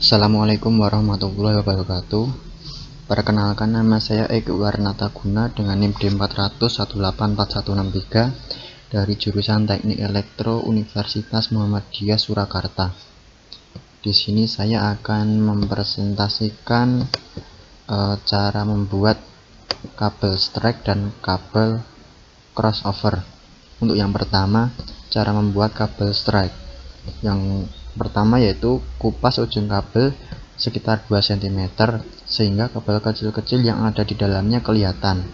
Assalamualaikum warahmatullahi wabarakatuh. Perkenalkan, nama saya Egi Warnataguna dengan NIM D400184163 dari jurusan Teknik Elektro Universitas Muhammadiyah Surakarta. Di sini saya akan mempresentasikan cara membuat kabel strike dan kabel crossover. Untuk yang pertama, cara membuat kabel strike. Yang pertama yaitu kupas ujung kabel sekitar 2 cm sehingga kabel kecil-kecil yang ada di dalamnya kelihatan.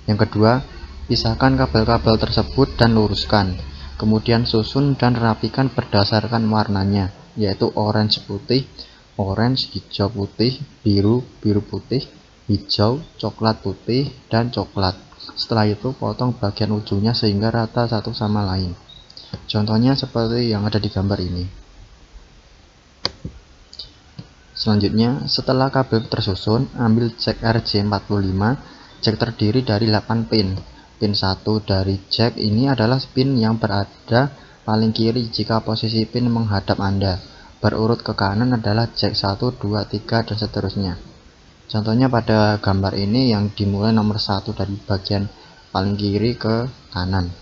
Yang kedua, pisahkan kabel-kabel tersebut dan luruskan. Kemudian susun dan rapikan berdasarkan warnanya, yaitu orange putih, orange hijau putih, biru biru putih, hijau, coklat putih, dan coklat. Setelah itu potong bagian ujungnya sehingga rata satu sama lain. Contohnya seperti yang ada di gambar ini. Selanjutnya, setelah kabel tersusun, ambil jack RJ45. Jack terdiri dari 8 pin. Pin 1 dari jack ini adalah pin yang berada paling kiri jika posisi pin menghadap Anda. Berurut ke kanan adalah jack 1, 2, 3, dan seterusnya. Contohnya pada gambar ini yang dimulai nomor 1 dari bagian paling kiri ke kanan.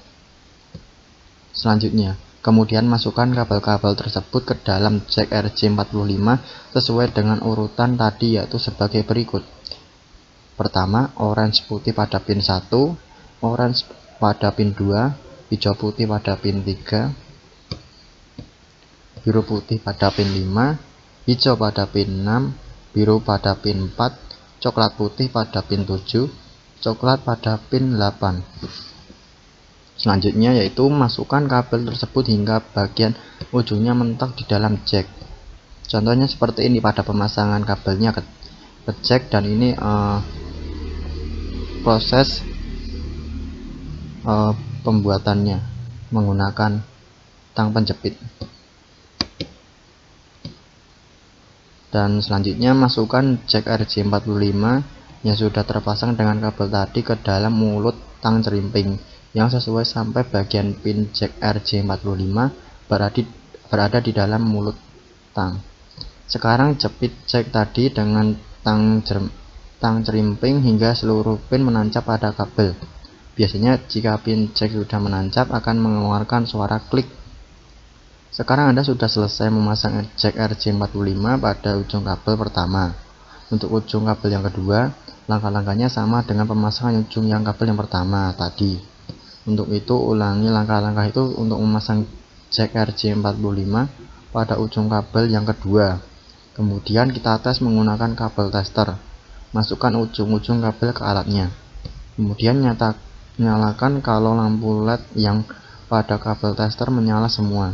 Selanjutnya, kemudian masukkan kabel-kabel tersebut ke dalam jack RJ45 sesuai dengan urutan tadi, yaitu sebagai berikut. Pertama, orange putih pada pin 1, orange pada pin 2, hijau putih pada pin 3, biru putih pada pin 5, hijau pada pin 6, biru pada pin 4, coklat putih pada pin 7, coklat pada pin 8. Selanjutnya yaitu masukkan kabel tersebut hingga bagian ujungnya mentok di dalam jack. Contohnya seperti ini pada pemasangan kabelnya ke jack, dan ini proses pembuatannya menggunakan tang penjepit. Dan selanjutnya masukkan jack RJ45 yang sudah terpasang dengan kabel tadi ke dalam mulut tang cerimping yang sesuai sampai bagian pin jack RJ45 berada di dalam mulut tang. Sekarang jepit jack tadi dengan tang cerimping hingga seluruh pin menancap pada kabel. Biasanya jika pin jack sudah menancap akan mengeluarkan suara klik. Sekarang Anda sudah selesai memasang jack RJ45 pada ujung kabel pertama. Untuk ujung kabel yang kedua, langkah-langkahnya sama dengan pemasangan ujung yang kabel yang pertama tadi. Untuk itu, ulangi langkah-langkah itu untuk memasang jack RJ45 pada ujung kabel yang kedua. Kemudian kita tes menggunakan kabel tester. Masukkan ujung-ujung kabel ke alatnya. Kemudian nyalakan kalau lampu LED yang pada kabel tester menyala semua.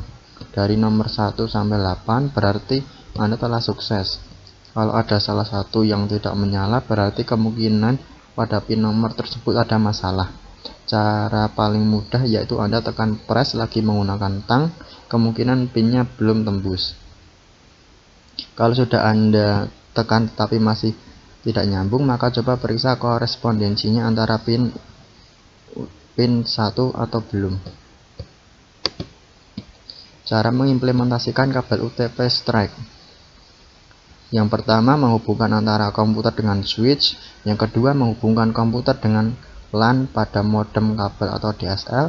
Dari nomor 1 sampai 8 berarti Anda telah sukses. Kalau ada salah satu yang tidak menyala, berarti kemungkinan pada pin nomor tersebut ada masalah. Cara paling mudah yaitu Anda tekan press lagi menggunakan tang, kemungkinan pinnya belum tembus. Kalau sudah Anda tekan tetapi masih tidak nyambung, maka coba periksa korespondensinya antara pin 1 atau belum. Cara mengimplementasikan kabel UTP strike. Yang pertama, menghubungkan antara komputer dengan switch. Yang kedua, menghubungkan komputer dengan LAN pada modem kabel atau DSL.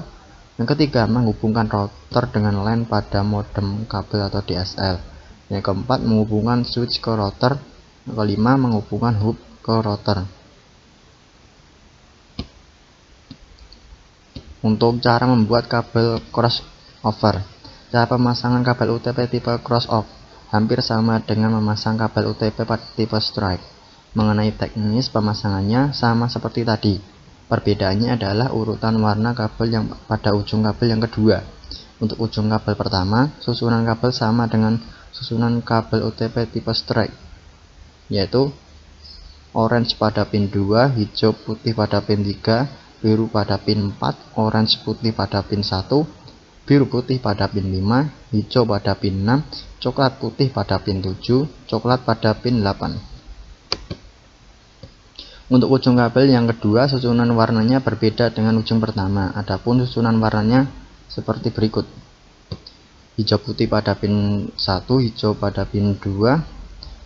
Yang ketiga, menghubungkan router dengan LAN pada modem kabel atau DSL. Yang keempat, menghubungkan switch ke router. Yang kelima, menghubungkan hub ke router. Untuk cara membuat kabel crossover. Cara pemasangan kabel UTP tipe crossover hampir sama dengan memasang kabel UTP pada tipe strike. Mengenai teknis pemasangannya sama seperti tadi. Perbedaannya adalah urutan warna kabel yang pada ujung kabel yang kedua. Untuk ujung kabel pertama, susunan kabel sama dengan susunan kabel UTP tipe strike, yaitu orange pada pin 2, hijau putih pada pin 3, biru pada pin 4, orange putih pada pin 1, biru putih pada pin 5, hijau pada pin 6, coklat putih pada pin 7, coklat pada pin 8. Untuk ujung kabel yang kedua, susunan warnanya berbeda dengan ujung pertama. Adapun susunan warnanya seperti berikut. Hijau putih pada pin 1, hijau pada pin 2,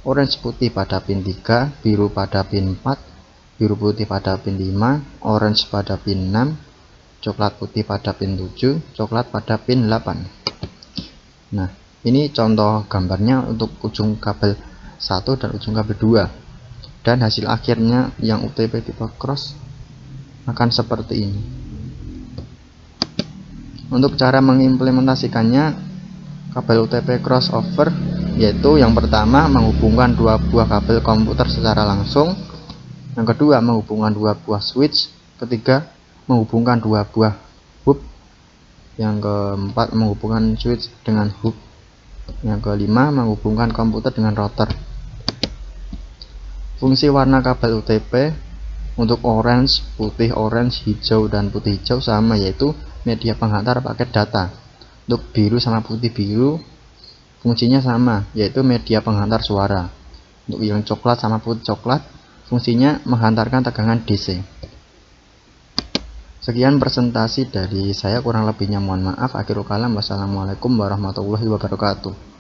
orange putih pada pin 3, biru pada pin 4, biru putih pada pin 5, orange pada pin 6, coklat putih pada pin 7, coklat pada pin 8. Nah, ini contoh gambarnya untuk ujung kabel 1 dan ujung kabel 2. Dan hasil akhirnya yang UTP tipe cross akan seperti ini. Untuk cara mengimplementasikannya kabel UTP crossover, yaitu yang pertama menghubungkan dua buah kabel komputer secara langsung, yang kedua menghubungkan dua buah switch, ketiga menghubungkan dua buah hub, yang keempat menghubungkan switch dengan hub, yang kelima menghubungkan komputer dengan router. Fungsi warna kabel UTP untuk orange, putih orange, hijau, dan putih hijau sama, yaitu media penghantar paket data. Untuk biru sama putih biru fungsinya sama, yaitu media penghantar suara. Untuk yang coklat sama putih coklat fungsinya menghantarkan tegangan DC. Sekian presentasi dari saya, kurang lebihnya mohon maaf. Akhirul kalam, wassalamualaikum warahmatullahi wabarakatuh.